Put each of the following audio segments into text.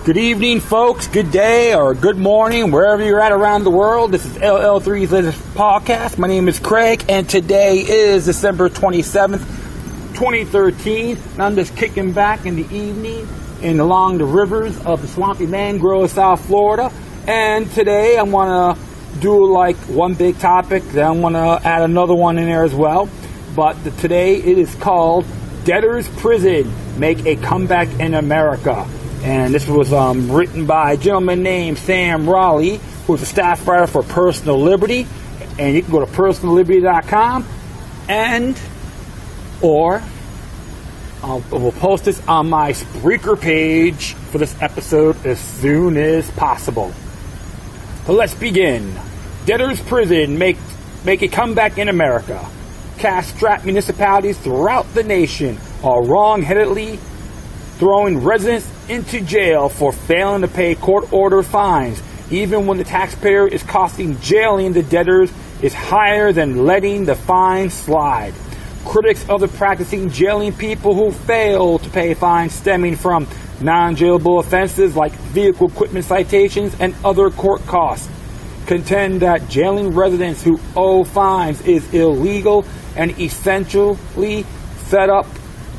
Good evening, folks. Good day or good morning, wherever you're at around the world. This is LL3's latest podcast. My name is Craig, and today is December 27th, 2013. And I'm just kicking back in the evening and along the rivers of the swampy mangrove of South Florida. And today I want to do like one big topic, then I want to add another one in there as well. But today it is called Debtors Prison Make a Comeback in America. And this was written by a gentleman named Sam Raleigh, who's a staff writer for Personal Liberty. And you can go to personalliberty.com or we'll post this on my Spreaker page for this episode as soon as possible. So let's begin. Debtors Prison make a comeback in America. Cash-strapped municipalities throughout the nation are wrong-headedly throwing residents into jail for failing to pay court-ordered fines, even when the taxpayer is costing jailing the debtors is higher than letting the fines slide. Critics of the practicing jailing people who fail to pay fines stemming from non-jailable offenses like vehicle equipment citations and other court costs contend that jailing residents who owe fines is illegal and essentially set up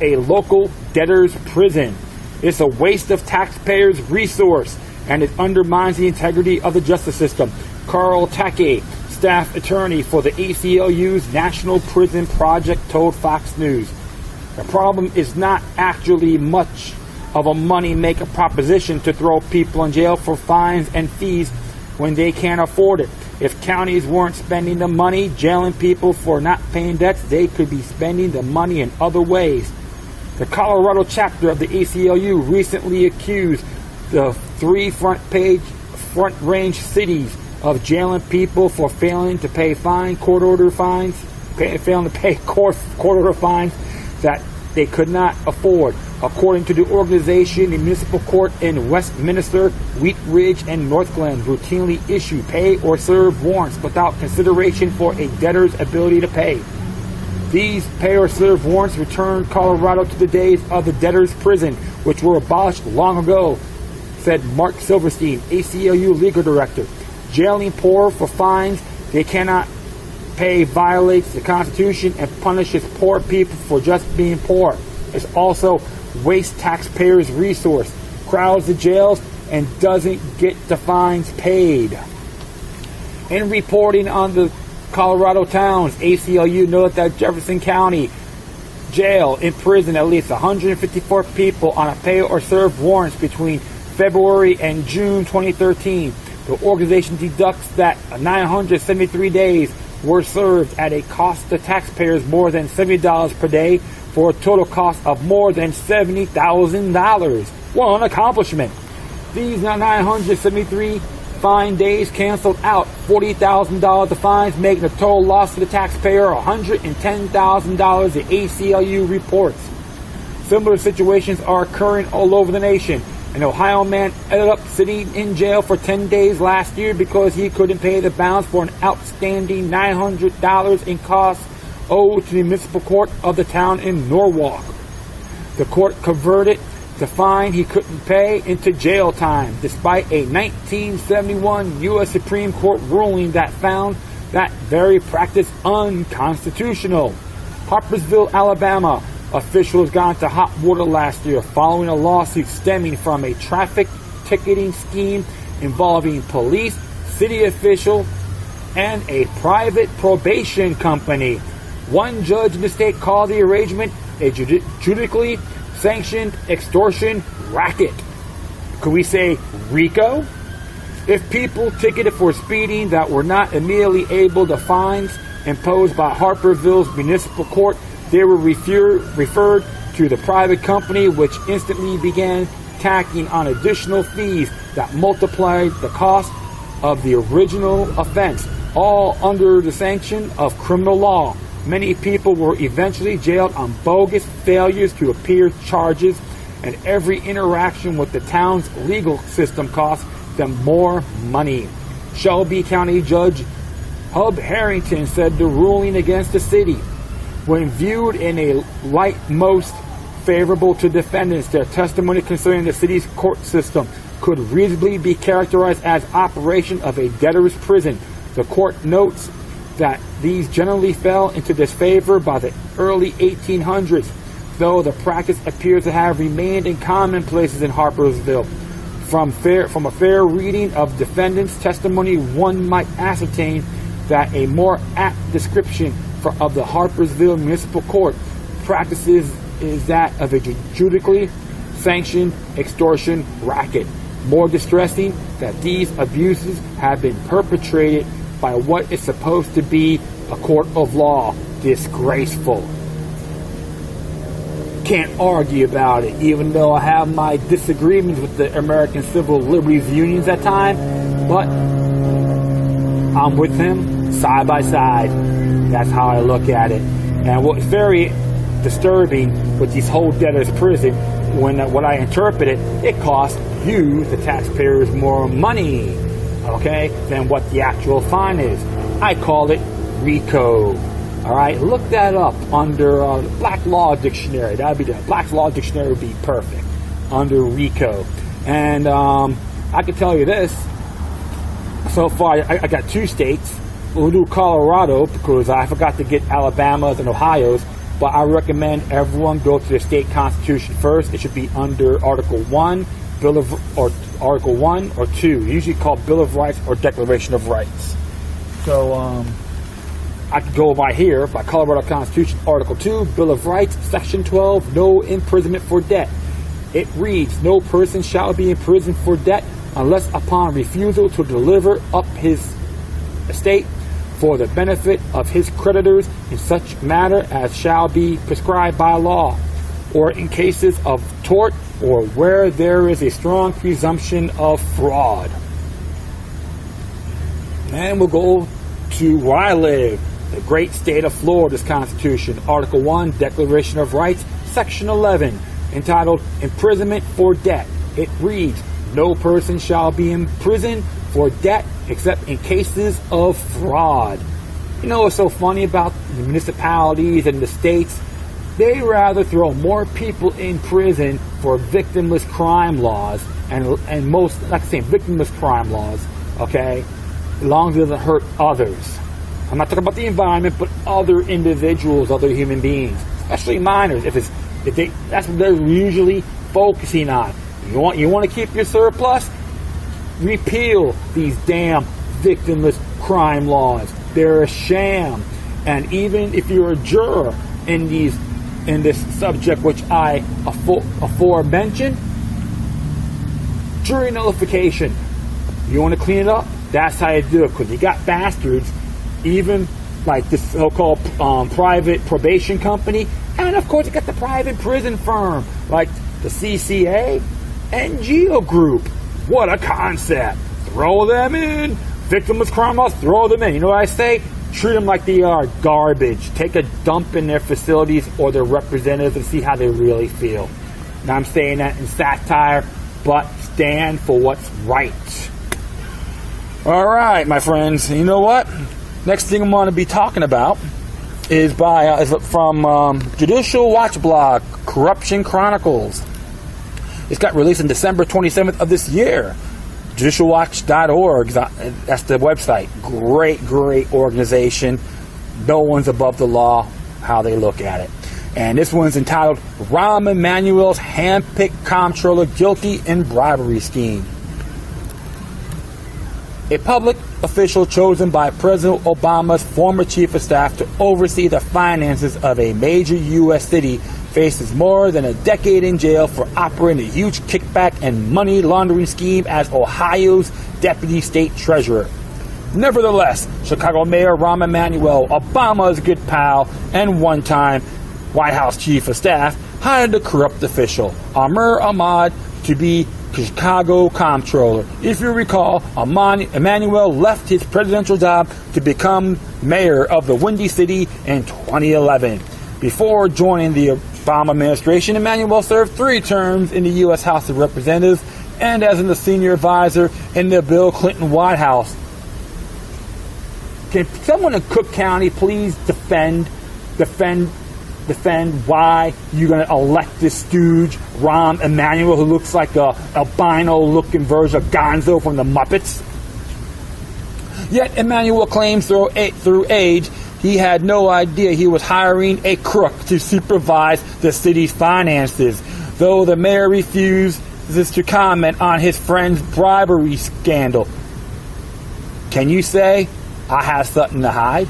a local debtor's prison. It's a waste of taxpayers' resource, and it undermines the integrity of the justice system. Carl Tackey, staff attorney for the ACLU's National Prison Project, told Fox News. The problem is not actually much of a money-maker proposition to throw people in jail for fines and fees when they can't afford it. If counties weren't spending the money jailing people for not paying debts, they could be spending the money in other ways. The Colorado chapter of the ACLU recently accused the three front range cities of jailing people for failing to pay court-order fines that they could not afford. According to the organization, the municipal court in Westminster, Wheat Ridge, and Northglenn routinely issue pay or serve warrants without consideration for a debtor's ability to pay. These pay or serve warrants return Colorado to the days of the debtor's prison, which were abolished long ago, said Mark Silverstein, ACLU legal director. Jailing poor for fines they cannot pay violates the Constitution and punishes poor people for just being poor. It also wastes taxpayers' resource, crowds the jails, and doesn't get the fines paid. In reporting on the Colorado towns, ACLU noted that Jefferson County Jail imprisoned at least 154 people on a pay or serve warrants between February and June 2013. The organization deducts that 973 days were served at a cost to taxpayers more than $70 per day for a total cost of more than $70,000. What an accomplishment. These 973 fine days canceled out $40,000 of fines, making a total loss to the taxpayer $110,000, the ACLU reports. Similar situations are occurring all over the nation. An Ohio man ended up sitting in jail for 10 days last year because he couldn't pay the balance for an outstanding $900 in costs owed to the municipal court of the town in Norwalk. The court converted the fine he couldn't pay into jail time, despite a 1971 U.S. Supreme Court ruling that found that very practice unconstitutional. Harpersville, Alabama, officials got into hot water last year following a lawsuit stemming from a traffic ticketing scheme involving police, city officials, and a private probation company. One judge in the state called the arrangement a judicially sanctioned extortion racket. Could we say RICO? If people ticketed for speeding that were not immediately able to fines imposed by Harpersville's municipal court, they were referred to the private company, which instantly began tacking on additional fees that multiplied the cost of the original offense, all under the sanction of criminal law. Many people were eventually jailed on bogus failures to appear charges, and every interaction with the town's legal system cost them more money. Shelby County Judge Hub Harrington said the ruling against the city, when viewed in a light most favorable to defendants, their testimony concerning the city's court system could reasonably be characterized as operation of a debtor's prison. The court notes that these generally fell into disfavor by the early 1800s, though the practice appears to have remained in common places in Harpersville. From a fair reading of defendants' testimony, one might ascertain that a more apt description of the Harpersville Municipal Court practices is that of a judicially sanctioned extortion racket. More distressing that these abuses have been perpetrated by what is supposed to be a court of law. Disgraceful. Can't argue about it, even though I have my disagreements with the American Civil Liberties Unions at times, but I'm with them side by side. That's how I look at it. And what's very disturbing with these whole debtors' prison, when I interpret it, it costs you, the taxpayers, more money, okay, than what the actual fine is. I call it RICO. All right, look that up under Black Law Dictionary. That'd be the Black Law Dictionary would be perfect under RICO. And I can tell you this. So far, I got 2 states. We'll do Colorado because I forgot to get Alabama's and Ohio's. But I recommend everyone go to the state constitution first. It should be under Article 1, Article 1 or 2. Usually called Bill of Rights or Declaration of Rights. So I could go by here, by Colorado Constitution, Article 2, Bill of Rights, Section 12, no imprisonment for debt. It reads, no person shall be imprisoned for debt unless upon refusal to deliver up his estate for the benefit of his creditors in such manner as shall be prescribed by law, or in cases of tort, or where there is a strong presumption of fraud. And we'll go to where I live, the great state of Florida's Constitution, Article 1, Declaration of Rights, Section 11, entitled Imprisonment for Debt. It reads, no person shall be imprisoned for debt except in cases of fraud. You know what's so funny about the municipalities and the states? They rather throw more people in prison for victimless crime laws, and most, like I say, victimless crime laws, okay, as long as it doesn't hurt others. I'm not talking about the environment, but other individuals, other human beings, especially minors. That's what they're usually focusing on. You want to keep your surplus? Repeal these damn victimless crime laws. They're a sham. And even if you're a juror in this subject, which I aforementioned, jury nullification. You want to clean it up? That's how you do it. Because you got bastards, even like this so-called private probation company, and of course you got the private prison firm like the CCA and Geo Group. What a concept! Throw them in. Victimless crime laws, throw them in. You know what I say? Treat them like they are garbage. Take a dump in their facilities or their representatives and see how they really feel. Now I'm saying that in satire, but stand for what's right. All right, my friends. You know what? Next thing I'm going to be talking about is from Judicial Watch blog, Corruption Chronicles. It's got released on December 27th of this year. JudicialWatch.org, that's the website. Great organization. No one's above the law, how they look at it. And this one's entitled, Rahm Emanuel's Handpicked Comptroller Guilty in Bribery Scheme. A public official chosen by President Obama's former chief of staff to oversee the finances of a major U.S. city faces more than a decade in jail for operating a huge kickback and money laundering scheme as Ohio's deputy state treasurer. Nevertheless, Chicago Mayor Rahm Emanuel, Obama's good pal and one-time White House chief of staff, hired the corrupt official, Amir Ahmad, to be Chicago Comptroller. If you recall, Emanuel left his presidential job to become mayor of the Windy City in 2011. Before joining the Obama administration, Emanuel served 3 terms in the U.S. House of Representatives and as a senior advisor in the Bill Clinton White House. Can someone in Cook County please defend defend why you're going to elect this stooge, Rahm Emanuel, who looks like a albino-looking version of Gonzo from the Muppets. Yet Emanuel claims through age he had no idea he was hiring a crook to supervise the city's finances, though the mayor refuses to comment on his friend's bribery scandal. Can you say I have something to hide?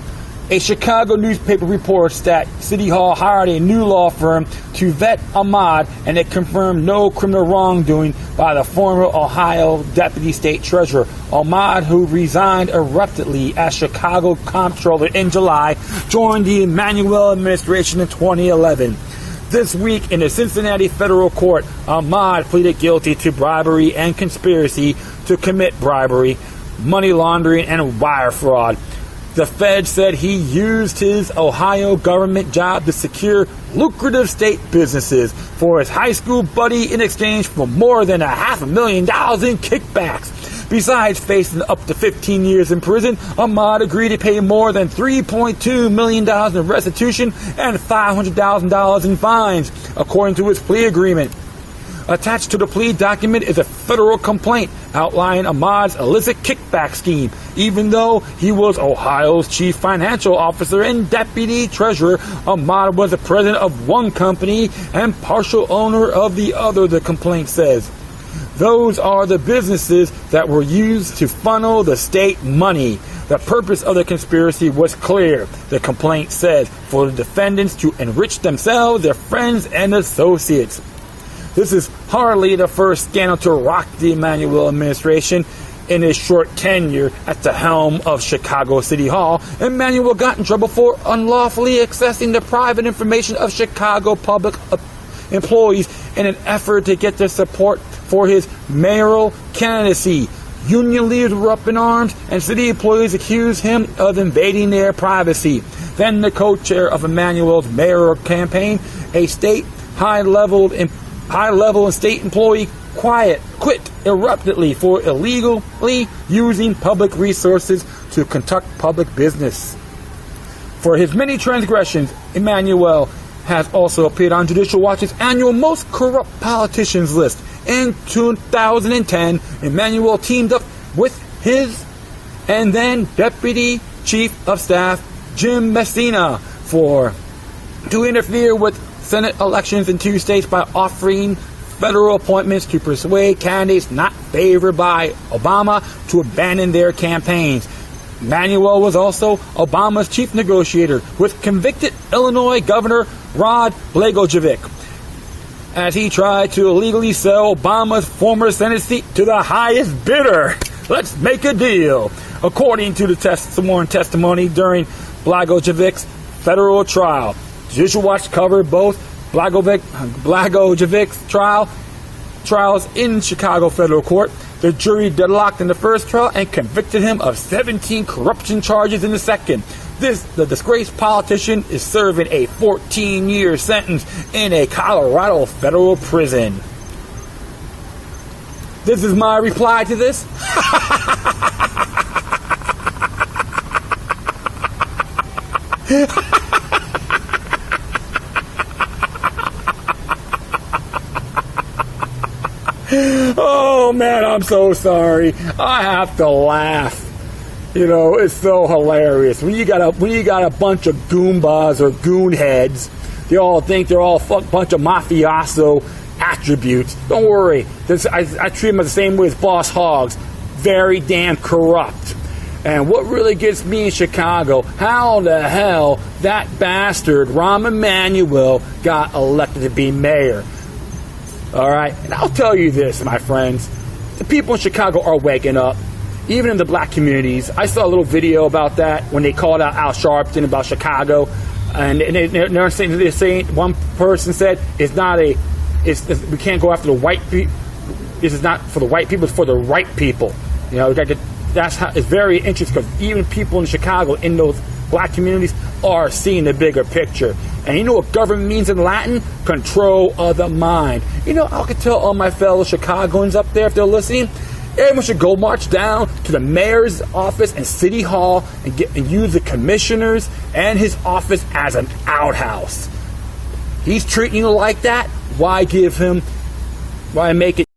A Chicago newspaper reports that City Hall hired a new law firm to vet Ahmad, and it confirmed no criminal wrongdoing by the former Ohio Deputy State Treasurer. Ahmad, who resigned abruptly as Chicago Comptroller in July, joined the Emanuel administration in 2011. This week in the Cincinnati federal court, Ahmad pleaded guilty to bribery and conspiracy to commit bribery, money laundering, and wire fraud. The Fed said he used his Ohio government job to secure lucrative state businesses for his high school buddy in exchange for more than $500,000 in kickbacks. Besides facing up to 15 years in prison, Ahmad agreed to pay more than $3.2 million in restitution and $500,000 in fines, according to his plea agreement. Attached to the plea document is a federal complaint outlining Ahmad's illicit kickback scheme. Even though he was Ohio's chief financial officer and deputy treasurer, Ahmad was the president of one company and partial owner of the other, the complaint says. Those are the businesses that were used to funnel the state money. The purpose of the conspiracy was clear, the complaint says, for the defendants to enrich themselves, their friends, and associates. This is hardly the first scandal to rock the Emanuel administration. In his short tenure at the helm of Chicago City Hall, Emanuel got in trouble for unlawfully accessing the private information of Chicago public employees in an effort to get their support for his mayoral candidacy. Union leaders were up in arms, and city employees accused him of invading their privacy. Then the co-chair of Emanuel's mayoral campaign, a state high-level and state employee, quit abruptly for illegally using public resources to conduct public business. For his many transgressions, Emanuel has also appeared on Judicial Watch's annual Most Corrupt Politicians list. In 2010, Emanuel teamed up with his and then Deputy Chief of Staff Jim Messina to interfere with Senate elections in 2 states by offering federal appointments to persuade candidates not favored by Obama to abandon their campaigns. Emanuel was also Obama's chief negotiator with convicted Illinois Governor Rod Blagojevich as he tried to illegally sell Obama's former Senate seat to the highest bidder. Let's make a deal. According to the sworn testimony during Blagojevich's federal trial, Judicial Watch covered both Blagojevich's trials in Chicago federal court. The jury deadlocked in the first trial and convicted him of 17 corruption charges in the second. The disgraced politician is serving a 14-year sentence in a Colorado federal prison. This is my reply to this. Oh man, I'm so sorry. I have to laugh. You know, it's so hilarious. When you got a bunch of goombas or goonheads, they all think they're all a bunch of mafioso attributes. Don't worry. I treat them the same way as Boss Hogs. Very damn corrupt. And what really gets me in Chicago, how the hell that bastard, Rahm Emanuel, got elected to be mayor. All right? And I'll tell you this, my friends. The people in Chicago are waking up. Even in the black communities. I saw a little video about that when they called out Al Sharpton about Chicago. And they're saying, one person said, we can't go after the white people. This is not for the white people, it's for the right people. You know, that's how it's very interesting because even people in Chicago, in those black communities, are seeing the bigger picture. And you know what government means in Latin? Control of the mind. You know, I could tell all my fellow Chicagoans up there, if they're listening, everyone should go march down to the mayor's office and city hall and use the commissioners and his office as an outhouse. He's treating you like that. Why make it